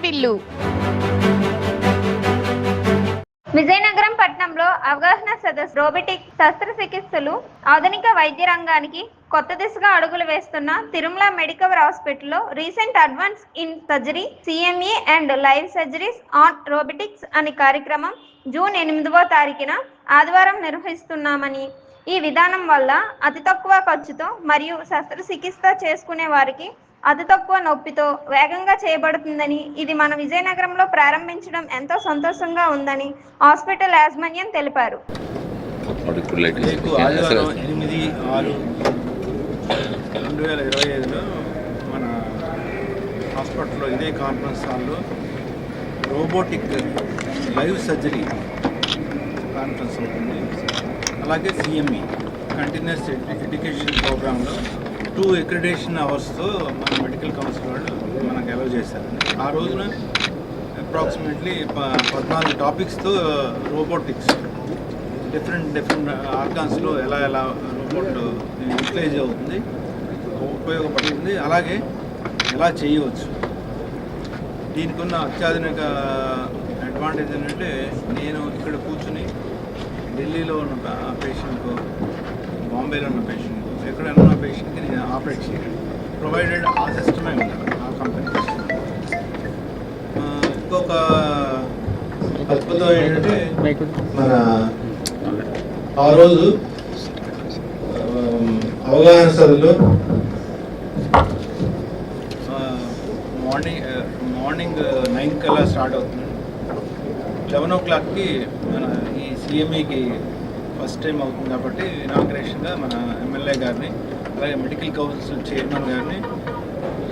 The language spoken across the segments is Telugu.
వార్తిల్లు. విజయనగరం పట్టణంలో అవగాహన సదస్సు. రోబోటిక్ శస్త్రచికిత్సలు ఆధునిక వైద్య రంగానికి కొత్త దిశగా అడుగులు వేస్తున్న తిరుమల మెడికల్ హాస్పిటల్లో recent advance in surgery CME and live surgeries on robotics అనే కార్యక్రమం జూన్ 8వ తారీఖున ఆదివారం నిర్వహిస్తున్నామని, ఈ విధానం వల్ల అతి తక్కువ ఖర్చుతో మరియు శస్త్రచికిత్స చేసుకునే వారికి అతి తక్కువ నొప్పితో వేగంగా చేయబడుతుందని, ఇది మన విజయనగరంలో ప్రారంభించడం ఎంతో సంతోషంగా ఉందని హాస్పిటల్ యాజమాన్యం తెలిపారు. 8/6/2025 మన హాస్పిటల్లో ఇదే కాన్ఫరెన్స్ హాల్లో రోబోటిక్ లైవ్ సర్జరీ కాన్ఫరెన్స్ అవుతుంది. అలాగే CME కంటిన్యూస్ ఎడ్యుకేషన్ ప్రోగ్రాంలో 2 అక్రిడేషన్ అవర్స్తో మన మెడికల్ కౌన్సిల్ వాళ్ళు మనకు అలౌ చేశారండి. ఆ రోజున అప్రాక్సిమేట్లీ 14 టాపిక్స్తో రోబోటిక్స్ డిఫరెంట్ ఆర్గాన్స్లో ఎలా రోబోట్ యూటిలైజ్ అవుతుంది, ఉపయోగపడుతుంది, అలాగే ఎలా చేయవచ్చు. దీనికి ఉన్న అత్యాధునిక అడ్వాంటేజ్ ఏంటంటే, నేను ఇక్కడ కూర్చుని ఢిల్లీలో ఉన్న పేషెంట్కు, బాంబేలో ఉన్న పేషెంట్కు, ఎక్కడైనా ఉన్న పేషెంట్కి నేను ఆపరేట్ చేయాలి. ప్రొవైడెడ్ ఆ సిస్టమే ఉండాలి, ఆ కంపెనీ సిస్టమ్. ఇంకొక అద్భుతం ఏంటంటే, మన ఆ రోజు అవగాహన సభలో మార్నింగ్ 9 కల్లా స్టార్ట్ అవుతుంది. 11 o'clockకి మన ఈ CMEకి ఫస్ట్ టైం అవుతుంది కాబట్టి ఇనాగ్రేషన్గా మన ఎమ్మెల్యే గారిని, అలాగే మెడికల్ కౌన్సిల్ చైర్మన్ గారిని,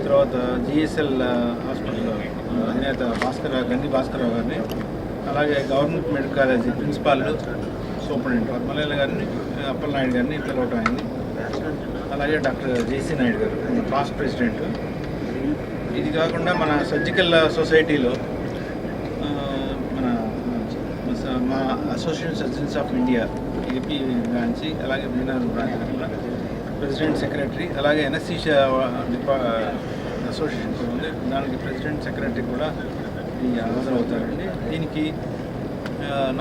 తర్వాత GSL హాస్పిటల్ అధినేత గండి భాస్కరరావు గారిని, అలాగే government medical college principal superintendent వర్మలేల గారిని, అప్పలనాయుడు గారిని పిలవటం అయింది. అలాగే డాక్టర్ JC నాయుడు గారు పాస్ట్ ప్రెసిడెంట్. ఇది కాకుండా మన సర్జికల్ సొసైటీలో మా association surgeons of India AP branch, అలాగే విజయనగరం బ్రాంచ్ కూడా ప్రెసిడెంట్ సెక్రటరీ, అలాగే NSC అసోసియేషన్ ఉంది, దానికి ప్రెసిడెంట్ సెక్రటరీ కూడా హాజరవుతారండి. దీనికి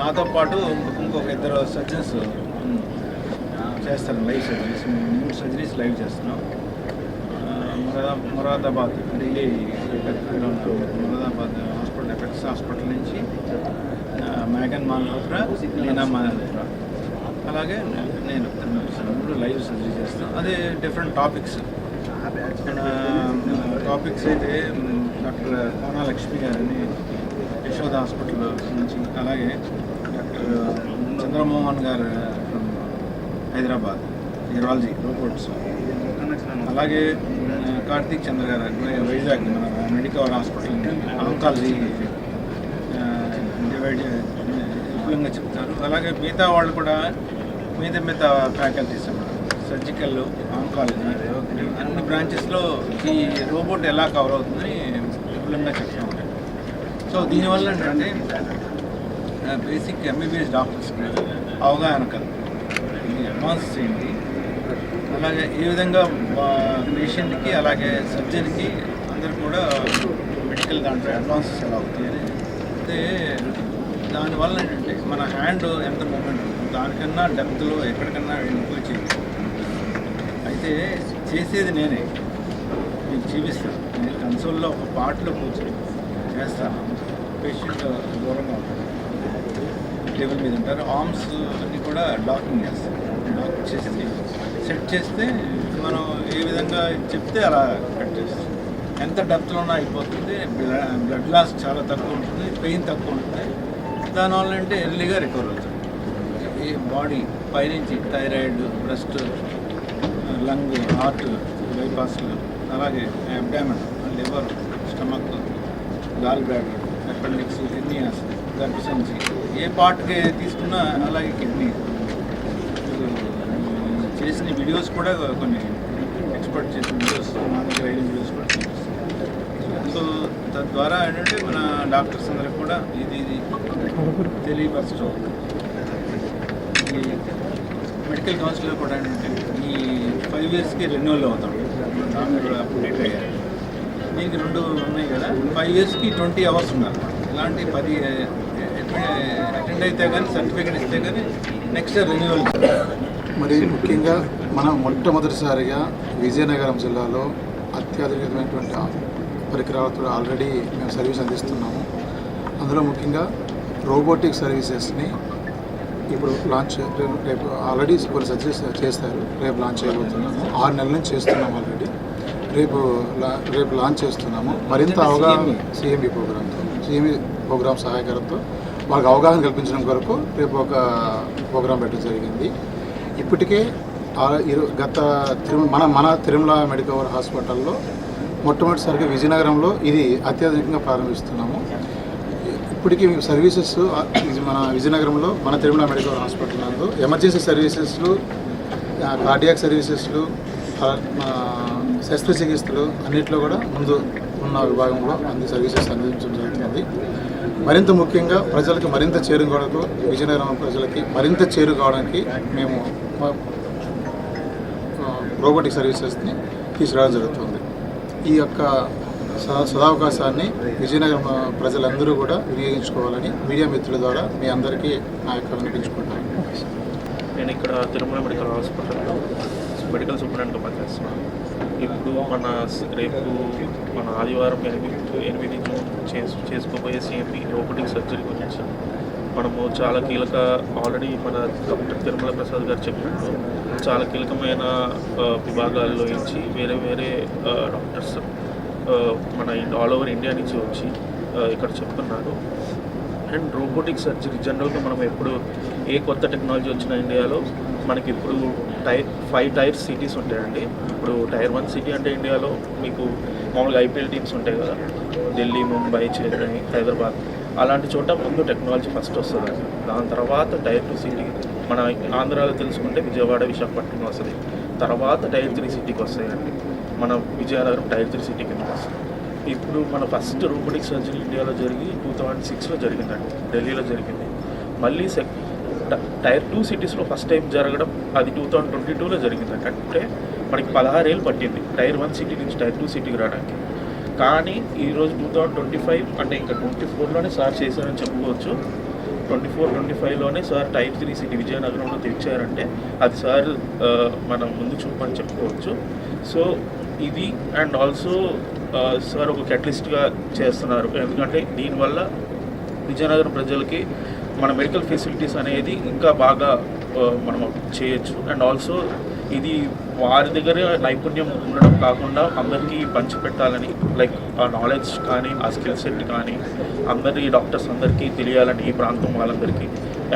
నాతో పాటు ఇంకొక 2 సర్జన్స్ చేస్తారు లైవ్ సర్జరీస్. 3 సర్జరీస్ లైవ్ చేస్తున్నాం. Moradabad Delhi Moradabad hospital, effects hospital నుంచి మేఘన్ మల్హోత్రా, లీనా మల్హోత్రా, అలాగే నేను 3 లైవ్ సర్జరీ చేస్తాను. అదే డిఫరెంట్ టాపిక్స్. టాపిక్స్ అయితే డాక్టర్ కోనా లక్ష్మి గారిని యశోద హాస్పిటల్ నుంచి, అలాగే డాక్టర్ చంద్రమోహన్ గారు ఫ్రమ్ హైదరాబాద్ న్యూరాలజీ రోబోట్స్, అలాగే కార్తీక్ చంద్ర గారు వైజాగ్ మన మెడికల్ హాస్పిటల్ ఆంకాలజీ విపులంగా చెప్తారు. అలాగే మిగతా వాళ్ళు కూడా మిగతా ఫ్యాకల్టీస్ సర్జికల్, ఆంకాలజీ, అన్ని బ్రాంచెస్లో ఈ రోబోట్ ఎలా కవర్ అవుతుందని విపులంగా చెప్తాం. సో దీనివల్ల ఏంటంటే బేసిక్ MBBS డాక్టర్స్కి అవగాహన కలదు, అడ్వాన్స్ ఏంటి, అలాగే ఏ విధంగా పేషెంట్కి అలాగే సర్జన్కి అందరు కూడా మెడికల్ దాంట్లో అడ్వాన్సెస్ ఎలా అవుతాయి అని. అయితే దానివల్ల ఏంటంటే మన హ్యాండ్ ఎంత మూమెంట్ దానికన్నా డెప్త్లో ఎక్కడికన్నా వెళ్ళిపోయి చేయొచ్చు. అయితే చేసేది నేనే, మీకు చూపిస్తాను. నేను కన్సోల్లో ఒక పార్ట్లో కూర్చొని చేస్తాను. పేషెంట్ దూరంగా ఉంటారు, టేబుల్ మీద ఉంటారు. ఆర్మ్స్ అన్నీ కూడా డాకింగ్ చేస్తారు. డాక్ చేసి సెట్ చేస్తే మనం ఏ విధంగా చెప్తే అలా కట్ చేస్తాం. ఎంత డెప్త్లో ఉన్నా అయిపోతుంది. బ్లడ్ లాస్ చాలా తక్కువ ఉంటుంది, పెయిన్ తక్కువ ఉంటుంది. దానివల్ల అంటే ఎర్లీగా రికవర్ అవుతుంది. ఈ బాడీ పైనుంచి థైరాయిడ్, బ్రెస్ట్, లంగ్, హార్ట్ బైపాస్లు, అలాగే abdomen, liver, stomach, gall bladder, appendix, kidneys, గర్భసంచి, ఏ పార్ట్కి తీసుకున్నా, అలాగే కిడ్నీ చేసిన వీడియోస్ కూడా కొన్ని ఎక్స్పర్ట్ చేసిన వీడియోస్ మా దగ్గర 5 వీడియోస్ కూడా చూపిస్తాం. సో తద్వారా ఏంటంటే మన డాక్టర్స్ అందరికి కూడా ఇది తెలియపరచడం. ఈ మెడికల్ కౌన్సిల్లో కూడా ఏంటంటే ఈ 5 yearsకి రెన్యువల్ అవుతాం. డాక్టర్ కూడా అప్డేట్ అయ్యారు. దీనికి 2 ఉన్నాయి కదా, 5 ఇయర్స్కి 20 అవర్స్ ఉండాలి. ఇలాంటి 10 అటెండ్ అయితే కానీ సర్టిఫికేట్ ఇస్తే కానీ నెక్స్ట్ రెన్యువల్. మరి ముఖ్యంగా మనం మొట్టమొదటిసారిగా విజయనగరం జిల్లాలో అత్యాధునికమైనటువంటి పరికరాలతో ఆల్రెడీ మేము సర్వీస్ అందిస్తున్నాము. అందులో ముఖ్యంగా రోబోటిక్ సర్వీసెస్ని ఇప్పుడు లాంచ్ రేపు ఆల్రెడీ కొన్ని సర్వీసెస్ చేస్తారు, రేపు లాంచ్ చేయబోతున్నాము. 6 నెలల నుంచి చేస్తున్నాము ఆల్రెడీ. రేపు లాంచ్ చేస్తున్నాము. మరింత అవగాహన సిఎంబి ప్రోగ్రామ్ సహాయకరంతో వాళ్ళకి అవగాహన కల్పించడం కొరకు రేపు ఒక ప్రోగ్రాం పెట్టడం జరిగింది. ఇప్పటికే గత మన తిరుమల మెడికవర్ హాస్పిటల్లో మొట్టమొదటిసారిగా విజయనగరంలో ఇది అత్యాధునికంగా ప్రారంభిస్తున్నాము. ఇప్పటికీ సర్వీసెస్ మన విజయనగరంలో మన తిరుమల మెడికల్ హాస్పిటల్ నందు ఎమర్జెన్సీ సర్వీసెస్లు, కార్డియాక్ సర్వీసెస్లు, శస్త్రచికిత్సలు అన్నింటిలో కూడా ముందు ఉన్న విభాగంలో సర్వీసెస్ అందించడం జరుగుతుంది. మరింత ముఖ్యంగా ప్రజలకు మరింత చేరుకోవడానికి, విజయనగరం ప్రజలకి మరింత చేరుకోవడానికి మేము రోబోటిక్ సర్వీసెస్ని తీసుకురావడం జరుగుతుంది. ఈ యొక్క సదావకాశాన్ని విజయనగరం ప్రజలందరూ కూడా వినియోగించుకోవాలని మీడియా మిత్రుల ద్వారా మీ అందరికీ నా యొక్క వినిపించుకుంటాను. నేను ఇక్కడ తిరుమల మెడికల్ హాస్పిటల్లో మెడికల్ సూపరింటెండెంట్గా పనిచేస్తున్నాను. ఇప్పుడు రేపు మన ఆదివారం 8 చేసుకోబోయే సిఎంపి రోబోటిక్ సర్జరీ గురించి మనము చాలా కీలక, ఆల్రెడీ మన డాక్టర్ తిరుమల ప్రసాద్ గారు చెప్పినట్టు చాలా కీలకమైన విభాగాల్లో నుంచి వేరే డాక్టర్స్ మన ఆల్ ఓవర్ ఇండియా నుంచి వచ్చి ఇక్కడ చెప్తున్నారు. అండ్ రోబోటిక్ సర్జరీ జనరల్గా మనం ఎప్పుడు ఏ కొత్త టెక్నాలజీ వచ్చిన ఇండియాలో మనకి ఇప్పుడు 5 టైర్ సిటీస్ ఉంటాయండి. ఇప్పుడు టైర్ 1 సిటీ అంటే ఇండియాలో మీకు మామూలుగా ఐపీఎల్ టీమ్స్ ఉంటాయి కదా, ఢిల్లీ, ముంబై, చెన్నై, హైదరాబాద్, అలాంటి చోట ముందు టెక్నాలజీ ఫస్ట్ వస్తుంది. దాని తర్వాత టైర్ 2 సిటీ మన ఆంధ్రాలో తెలుసుకుంటే విజయవాడ, విశాఖపట్నం వస్తుంది. తర్వాత టైర్ 3 సిటీకి వస్తాయండి. మన విజయనగరం టైర్ 3 సిటీ కింద వస్తుంది. ఇప్పుడు మన ఫస్ట్ రోబోటిక్ సర్జరీ ఇండియాలో జరిగి 2006లో జరిగిందండి, ఢిల్లీలో జరిగింది. మళ్ళీ టైర్ 2 సిటీస్లో ఫస్ట్ టైం జరగడం అది 2022లో జరిగిందండి. అంటే మనకి 16 ఏళ్ళు పట్టింది టైర్ 1 సిటీ నుంచి టైర్ 2 సిటీకి రావడానికి. కానీ ఈరోజు 2025 అంటే ఇంకా 24లోనే సార్ చేశారని చెప్పుకోవచ్చు. 24-25లోనే సార్ టైర్ 3 సిటీ విజయనగరంలో తెచ్చారంటే అది సార్ మనం ముందు చూపని చెప్పుకోవచ్చు. సో ఇది అండ్ ఆల్సో సార్ ఒక కెటలిస్ట్గా చేస్తున్నారు. ఎందుకంటే దీనివల్ల విజయనగరం ప్రజలకి మన మెడికల్ ఫెసిలిటీస్ అనేది ఇంకా బాగా మనం చేయొచ్చు. అండ్ ఆల్సో ఇది వారి దగ్గర నైపుణ్యం ఉండడం కాకుండా అందరికీ పంచిపెట్టాలని, లైక్ ఆ నాలెడ్జ్ కానీ ఆ స్కిల్ సెట్ కానీ అందరి డాక్టర్స్ అందరికీ తెలియాలని ఈ ప్రాంతం వాళ్ళందరికీ.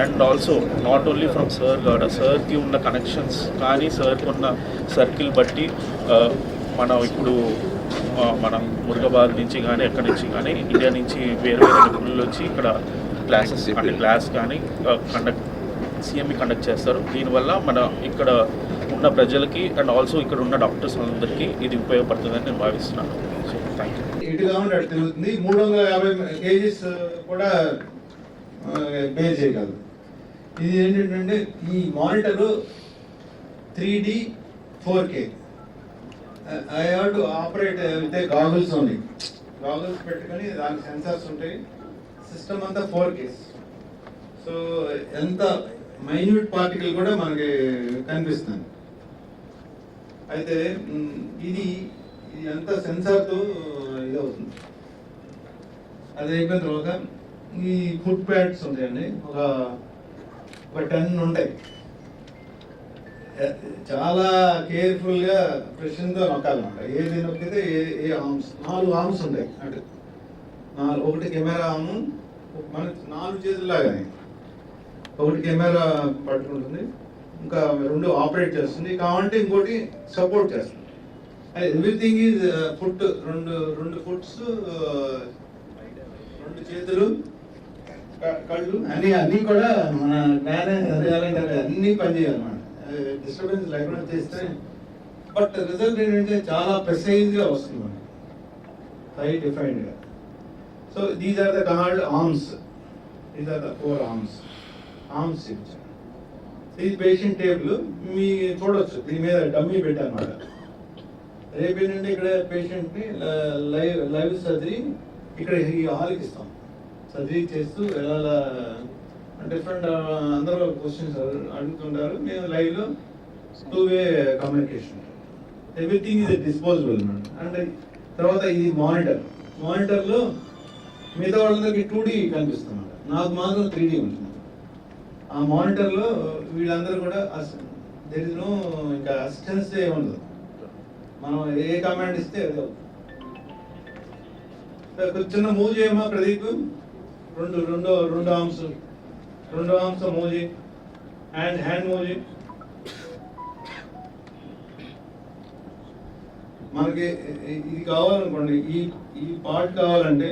And also not only from sir గాడ, సార్కి ఉన్న కనెక్షన్స్ కానీ సార్కి ఉన్న సర్కిల్ బట్టి మనం ఇప్పుడు మన మురుగబాద్ నుంచి కానీ ఎక్కడి నుంచి కానీ ఇండియా నుంచి వేరే నిపుణులు వచ్చి ఇక్కడ క్లాసెస్ అంటే క్లాస్ కానీ సిఎంఈ కండక్ట్ చేస్తారు. దీనివల్ల మన ఇక్కడ ఉన్న ప్రజలకి అండ్ ఆల్సో ఇక్కడ ఉన్న డాక్టర్స్ అందరికీ ఇది ఉపయోగపడుతుందని నేను భావిస్తున్నాను. So thank you. ఇటు కావాలి అటు తిరుగుతుంది. 350 kgs కూడా పే చేయగలదు. ఇది ఏంటంటే ఈ monitor 3D 4K. I have to operate with goggles only. Goggles పెట్టుకొని దానికి సెన్సార్స్ ఉంటాయి. సిస్టమ్ అంతా 4K. సో ఎంత మైన్యూట్ పార్టికల్ కూడా మనకి కనిపిస్తుంది. అయితే ఇది అంతా సెన్సార్తో ఇది అవుతుంది. అది అయిపోయిన తర్వాత ఈ ఫుట్ ప్యాడ్స్ ఉంటాయండి, ఒక 10 ఉంటాయి. చాలా కేర్ఫుల్గా ప్రెషన్తో నొక్కాలన్నమాట. ఏది నొక్కితే ఏ ఆర్మ్స్, 4 ఆర్మ్స్ ఉంటాయి. అటు 4, ఒకటి కెమెరా ఆర్మ్, మనకి 4 చేతుల్లాగానే. ఒకటి కెమెరా పట్టుకుంటుంది, ఇంకా 2 ఆపరేట్ చేస్తుంది, కావాలంటే ఇంకోటి సపోర్ట్ చేస్తుంది. ఎవ్రీథింగ్ ఈజ్ ఫుట్, 2 ఫుట్స్, 2 చేతులు, కళ్ళు అన్నీ కూడా మన అన్నీ పనిచేయాలన్నమాట. డిస్టర్బెన్స్ లేకుండా చేస్తే. బట్ రిజల్ట్ ఏంటంటే చాలా ప్రెసైజ్గా వస్తుంది మనకి, హై డిఫైన్డ్గా. So these are the called arms. These are the 4 arms. ఈ పేషెంట్ టేబుల్ మీ చూడొచ్చు, దీని మీద డమ్మీ పెట్టారన్నమాట. రేపు ఏంటంటే ఇక్కడ పేషెంట్ని లైవ్ సర్జరీ ఇక్కడ ఈ హాల్కి ఇస్తాం. సర్జరీ చేస్తూ ఎలా డిఫరెంట్ అందరూ క్వశ్చన్స్ అడుగుతుంటారు. మేము లైవ్లో 2-way కమ్యూనికేషన్, ఎవ్రీథింగ్ ఇది డిస్పోజబుల్ అండ్ తర్వాత ఇది మానిటర్లో మిగతా వాళ్ళందరికీ 2D కనిపిస్తుంది, నాకు మాత్రం 3D ఉంటుంది. ఆ మానిటర్లో వీళ్ళందరూ కూడా దేర్ ఇస్ నో ఇంకా అసిస్టెన్స్ ఉండదు, మనం ఏ కమాండ్ ఇస్తే అదే అవుతుంది. చిన్న మూవ్ చేయమా ప్రదీప్, రెండు ఆర్మ్స్ మూవ్ చేయి, హ్యాండ్ మూవ్ చేయి. మనకి ఇది కావాలనుకోండి, ఈ పార్ట్ కావాలంటే,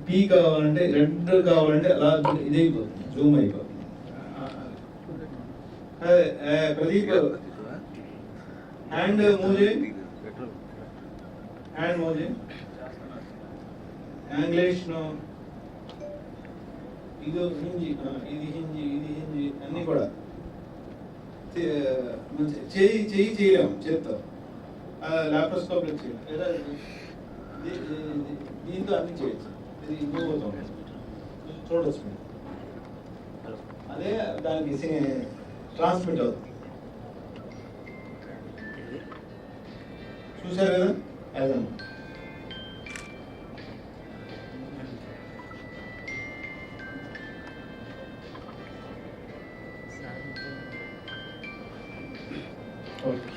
పీ కావాలంటే, రెడ్ కావాలంటే అలా ఇది అయిపోతుంది, జూమ్ అయిపోతుంది. ప్రదీప్ హ్యాండ్ మూవ్ చేయి, యాంగ్లేషన్, ఇది హింజి అన్ని కూడా చేయలేము, చేస్తాం ల్యాప్టాప్ చేయలేం, లేదా దీంతో అన్ని చేయొచ్చు. ఇది మూవ్ అవుతాం, చూడవచ్చు. అదే దానికి ట్రాన్స్మిట్ అవుతుంది. చూసారు కదా అదే. ఓకే.